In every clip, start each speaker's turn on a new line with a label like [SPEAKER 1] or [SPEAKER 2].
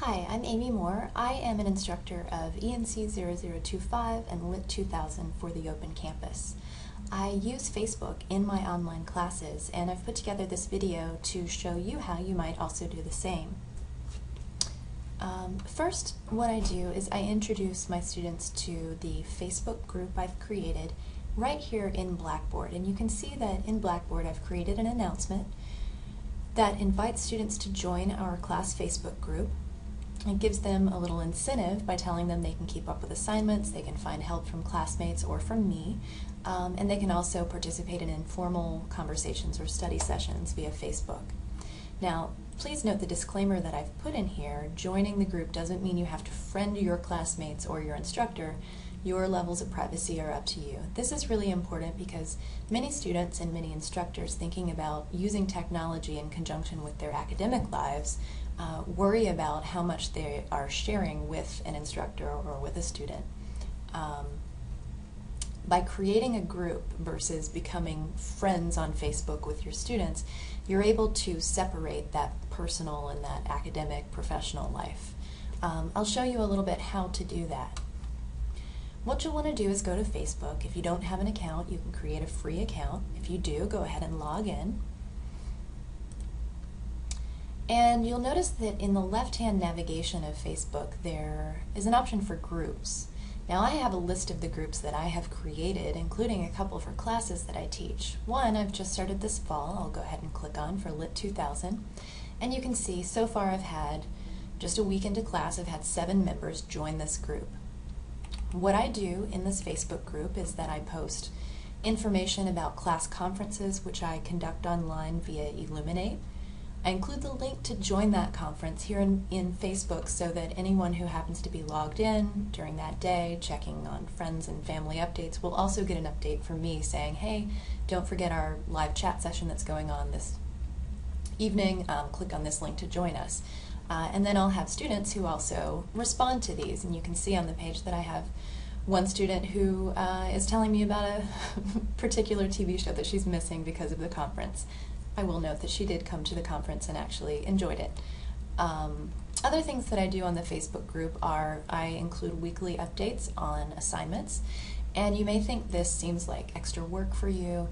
[SPEAKER 1] Hi, I'm Amy Moore. I am an instructor of ENC 0025 and Lit 2000 for the Open Campus. I use Facebook in my online classes, and I've put together this video to show you how you might also do the same. First, what I do is I introduce my students to the Facebook group I've created right here in Blackboard. And you can see that in Blackboard I've created an announcement that invites students to join our class Facebook group. It gives them a little incentive by telling them they can keep up with assignments, they can find help from classmates or from me, and they can also participate in informal conversations or study sessions via Facebook. Now, please note the disclaimer that I've put in here. Joining the group doesn't mean you have to friend your classmates or your instructor. Your levels of privacy are up to you. This is really important because many students and many instructors thinking about using technology in conjunction with their academic lives worry about how much they are sharing with an instructor or with a student. By creating a group versus becoming friends on Facebook with your students, you're able to separate that personal and that academic professional life. I'll show you a little bit how to do that. What you'll want to do is go to Facebook. If you don't have an account, you can create a free account. If you do, go ahead and log in. And you'll notice that in the left-hand navigation of Facebook, there is an option for groups. Now I have a list of the groups that I have created, including a couple for classes that I teach. One I've just started this fall. I'll go ahead and click on for Lit 2000. And you can see so far I've had, just a week into class, I've had 7 members join this group. What I do in this Facebook group is that I post information about class conferences which I conduct online via Elluminate. I include the link to join that conference here in Facebook so that anyone who happens to be logged in during that day, checking on friends and family updates, will also get an update from me saying, hey, don't forget our live chat session that's going on this evening. Click on this link to join us. And then I'll have students who also respond to these. And you can see on the page that I have one student who is telling me about a particular TV show that she's missing because of the conference. I will note that she did come to the conference and actually enjoyed it. Other things that I do on the Facebook group are I include weekly updates on assignments. And you may think this seems like extra work for you.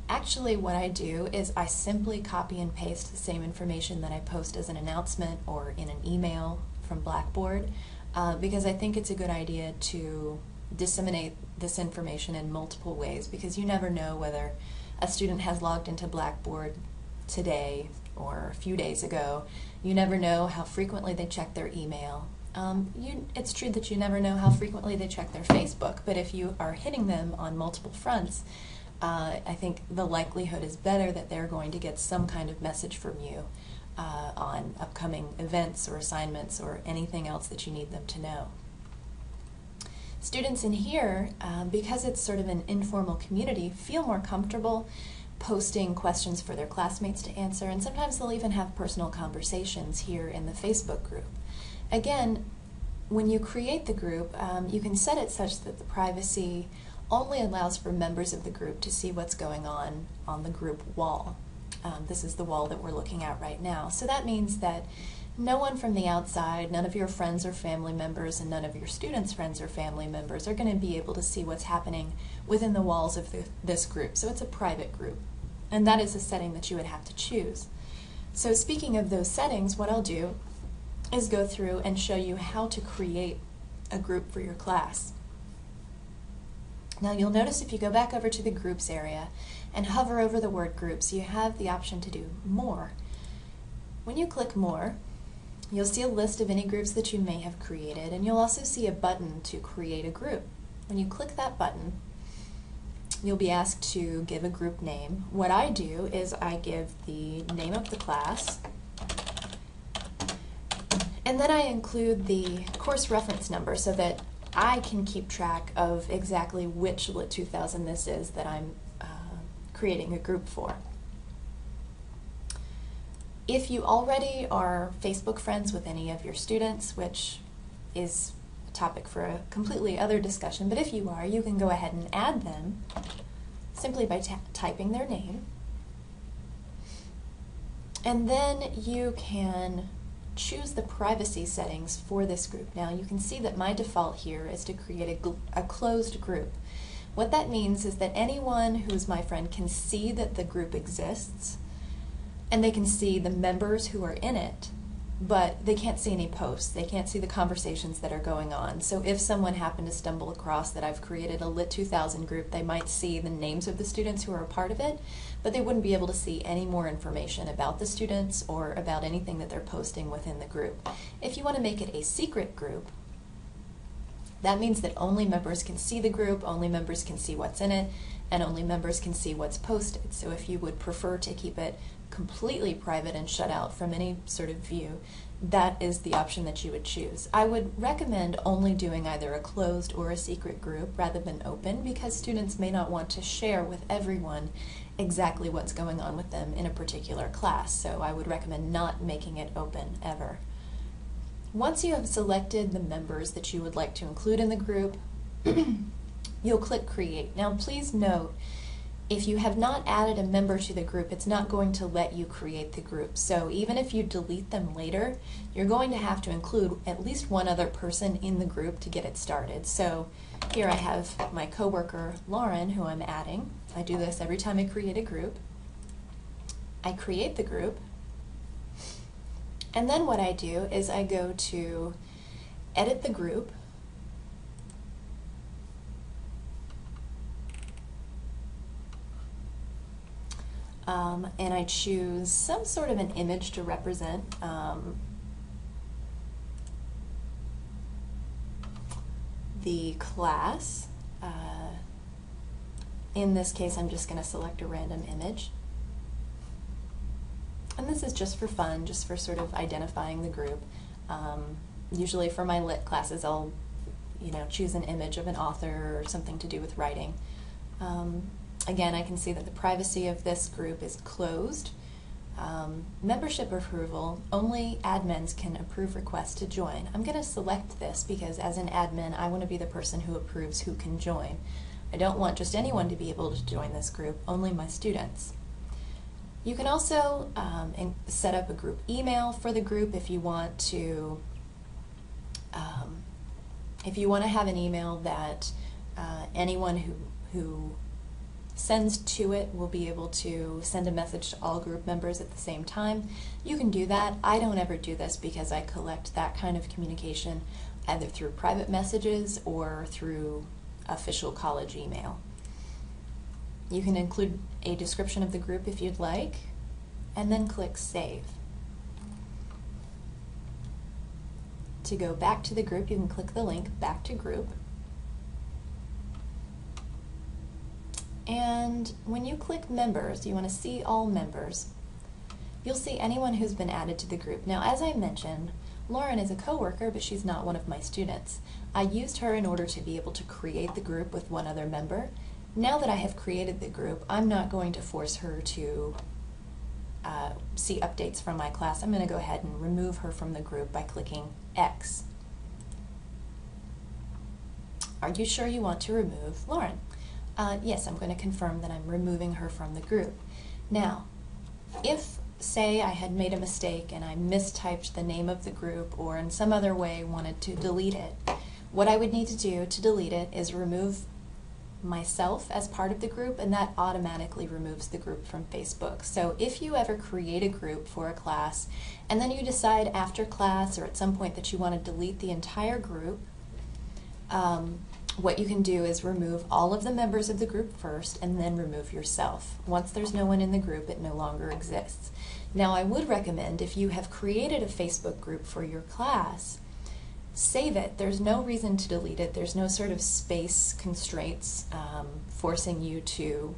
[SPEAKER 1] Actually, what I do is I simply copy and paste the same information that I post as an announcement or in an email from Blackboard because I think it's a good idea to disseminate this information in multiple ways because you never know whether a student has logged into Blackboard today or a few days ago. You never know how frequently they check their email. It's true that you never know how frequently they check their Facebook, but if you are hitting them on multiple fronts, I think the likelihood is better that they're going to get some kind of message from you on upcoming events or assignments or anything else that you need them to know. Students in here, because it's sort of an informal community, feel more comfortable posting questions for their classmates to answer, and sometimes they'll even have personal conversations here in the Facebook group. Again, when you create the group, you can set it such that the privacy only allows for members of the group to see what's going on the group wall. This is the wall that we're looking at right now. So that means that no one from the outside, none of your friends or family members, and none of your students' friends or family members are going to be able to see what's happening within the walls of this group. So it's a private group. And that is a setting that you would have to choose. So speaking of those settings, what I'll do is go through and show you how to create a group for your class. Now you'll notice if you go back over to the groups area and hover over the word groups, you have the option to do more. When you click more, you'll see a list of any groups that you may have created, and you'll also see a button to create a group. When you click that button, you'll be asked to give a group name. What I do is I give the name of the class, and then I include the course reference number so that I can keep track of exactly which Lit 2000 this is that I'm creating a group for. If you already are Facebook friends with any of your students, which is a topic for a completely other discussion, but if you are, you can go ahead and add them simply by typing their name. And then you can choose the privacy settings for this group. Now you can see that my default here is to create a closed group. What that means is that anyone who is my friend can see that the group exists, and they can see the members who are in it, but they can't see any posts. They can't see the conversations that are going on. So if someone happened to stumble across that I've created a Lit 2000 group, they might see the names of the students who are a part of it, but they wouldn't be able to see any more information about the students or about anything that they're posting within the group. If you want to make it a secret group, that means that only members can see the group, only members can see what's in it, and only members can see what's posted. So if you would prefer to keep it completely private and shut out from any sort of view, that is the option that you would choose. I would recommend only doing either a closed or a secret group rather than open, because students may not want to share with everyone exactly what's going on with them in a particular class. So I would recommend not making it open ever. Once you have selected the members that you would like to include in the group, you'll click Create. Now please note, if you have not added a member to the group, it's not going to let you create the group. So even if you delete them later, you're going to have to include at least one other person in the group to get it started. So here I have my coworker Lauren, who I'm adding. I do this every time I create a group. I create the group, and then what I do is I go to Edit the Group, and I choose some sort of an image to represent the class. In this case, I'm just going to select a random image. And this is just for fun, just for sort of identifying the group. Usually for my lit classes, I'll choose an image of an author or something to do with writing. Again, I can see that the privacy of this group is closed. Membership approval, only admins can approve requests to join. I'm going to select this because as an admin, I want to be the person who approves who can join. I don't want just anyone to be able to join this group, only my students. You can also set up a group email for the group if you want to have an email that anyone who sends to it will be able to send a message to all group members at the same time. You can do that. I don't ever do this because I collect that kind of communication either through private messages or through official college email. You can include a description of the group if you'd like, and then click Save. To go back to the group, you can click the link Back to Group. And when you click Members, you want to see all members. You'll see anyone who's been added to the group. Now, as I mentioned, Lauren is a coworker, but she's not one of my students. I used her in order to be able to create the group with one other member. Now that I have created the group, I'm not going to force her to see updates from my class. I'm going to go ahead and remove her from the group by clicking X. Are you sure you want to remove Lauren? Yes, I'm going to confirm that I'm removing her from the group. Now, if, say, I had made a mistake and I mistyped the name of the group or in some other way wanted to delete it, what I would need to do to delete it is remove myself as part of the group, and that automatically removes the group from Facebook. So if you ever create a group for a class and then you decide after class or at some point that you want to delete the entire group, what you can do is remove all of the members of the group first and then remove yourself. Once there's no one in the group, it no longer exists. Now, I would recommend, if you have created a Facebook group for your class, save it. There's no reason to delete it. There's no sort of space constraints forcing you to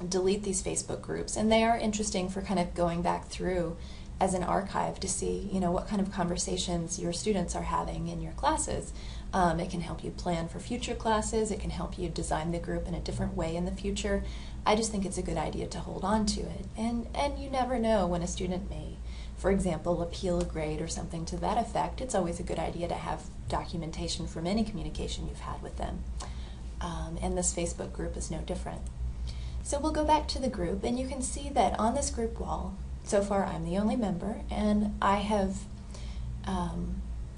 [SPEAKER 1] delete these Facebook groups. And they are interesting for kind of going back through as an archive to see, what kind of conversations your students are having in your classes. It can help you plan for future classes. It can help you design the group in a different way in the future. I just think it's a good idea to hold on to it. And you never know when a student may, for example, appeal a grade or something to that effect. It's always a good idea to have documentation from any communication you've had with them. And this Facebook group is no different. So we'll go back to the group, and you can see that on this group wall, so far I'm the only member, and I have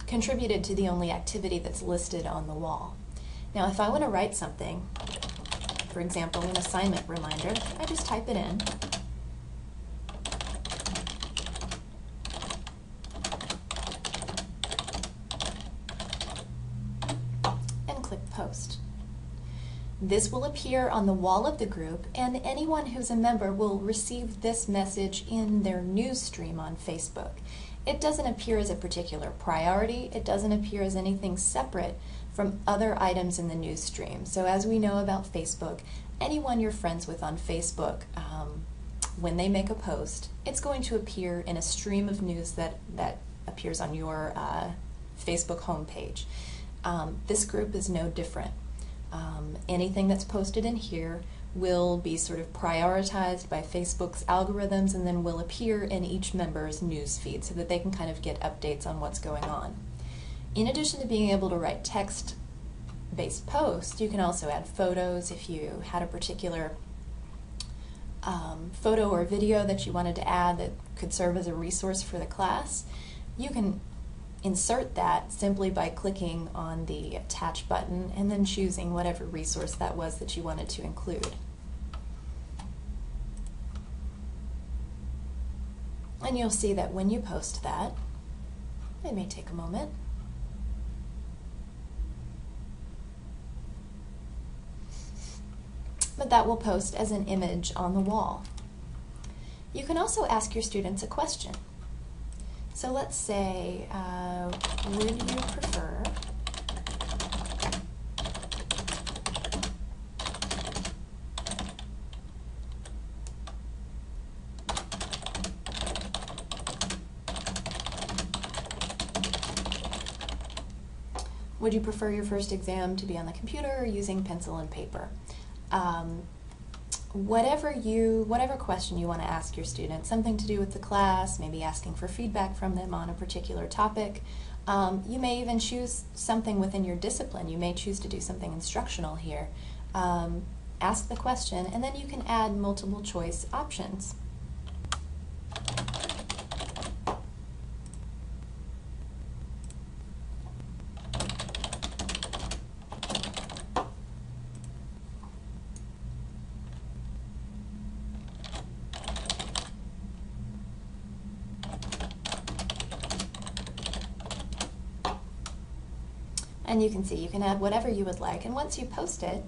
[SPEAKER 1] contributed to the only activity that's listed on the wall. Now, if I want to write something, for example, an assignment reminder, I just type it in. And click Post. This will appear on the wall of the group, and anyone who's a member will receive this message in their news stream on Facebook. It doesn't appear as a particular priority. It doesn't appear as anything separate from other items in the news stream. So as we know about Facebook, anyone you're friends with on Facebook, when they make a post, it's going to appear in a stream of news that appears on your Facebook homepage. This group is no different. Anything that's posted in here will be sort of prioritized by Facebook's algorithms and then will appear in each member's news feed so that they can kind of get updates on what's going on. In addition to being able to write text-based posts, you can also add photos. If you had a particular photo or video that you wanted to add that could serve as a resource for the class, you can insert that simply by clicking on the Attach button and then choosing whatever resource that was that you wanted to include. And you'll see that when you post that, it may take a moment, but that will post as an image on the wall. You can also ask your students a question. So let's say, would you prefer your first exam to be on the computer or using pencil and paper? Whatever question you want to ask your students, something to do with the class, maybe asking for feedback from them on a particular topic. You may even choose something within your discipline. You may choose to do something instructional here. Ask the question, and then you can add multiple choice options. And you can see you can add whatever you would like, and once you post it,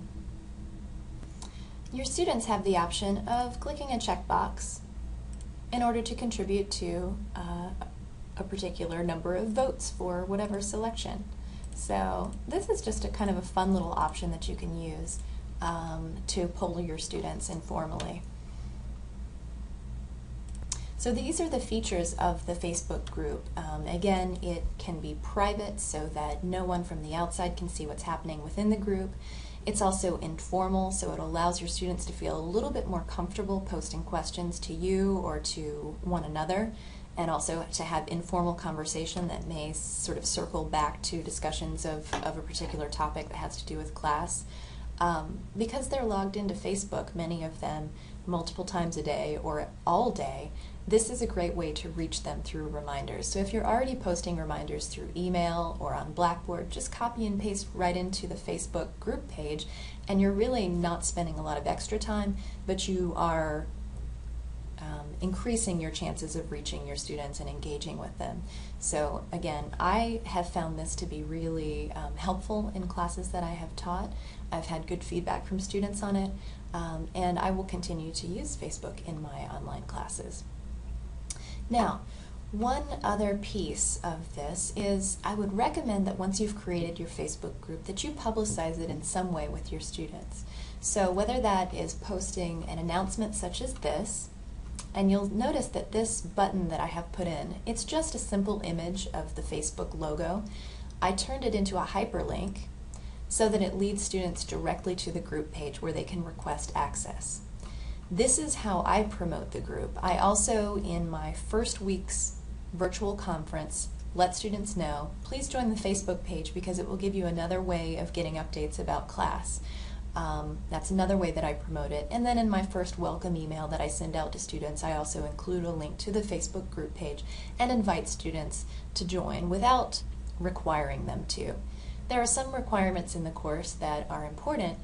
[SPEAKER 1] your students have the option of clicking a checkbox in order to contribute to a particular number of votes for whatever selection. So this is just a kind of a fun little option that you can use to poll your students informally. So these are the features of the Facebook group. Again, it can be private so that no one from the outside can see what's happening within the group. It's also informal, so it allows your students to feel a little bit more comfortable posting questions to you or to one another, and also to have informal conversation that may sort of circle back to discussions of a particular topic that has to do with class. Because they're logged into Facebook, many of them multiple times a day or all day, this is a great way to reach them through reminders. So if you're already posting reminders through email or on Blackboard, just copy and paste right into the Facebook group page, and you're really not spending a lot of extra time, but you are increasing your chances of reaching your students and engaging with them. So again, I have found this to be really helpful in classes that I have taught. I've had good feedback from students on it, and I will continue to use Facebook in my online classes. Now, one other piece of this is I would recommend that once you've created your Facebook group that you publicize it in some way with your students. So whether that is posting an announcement such as this, and you'll notice that this button that I have put in, it's just a simple image of the Facebook logo. I turned it into a hyperlink so that it leads students directly to the group page where they can request access. This is how I promote the group. I also, in my first week's virtual conference, let students know, please join the Facebook page because it will give you another way of getting updates about class. That's another way that I promote it. And then in my first welcome email that I send out to students, I also include a link to the Facebook group page and invite students to join without requiring them to. There are some requirements in the course that are important.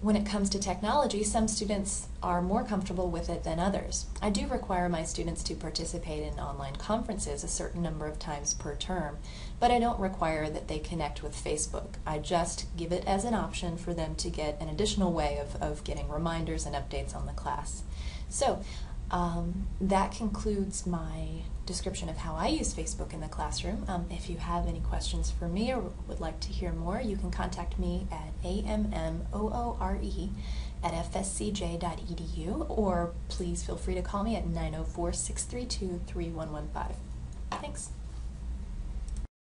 [SPEAKER 1] When it comes to technology, some students are more comfortable with it than others. I do require my students to participate in online conferences a certain number of times per term, but I don't require that they connect with Facebook. I just give it as an option for them to get an additional way of getting reminders and updates on the class. So that concludes my description of how I use Facebook in the classroom. If you have any questions for me or would like to hear more, you can contact me at ammoore@fscj.edu, or please feel free to call me at 904-632-3115. Thanks.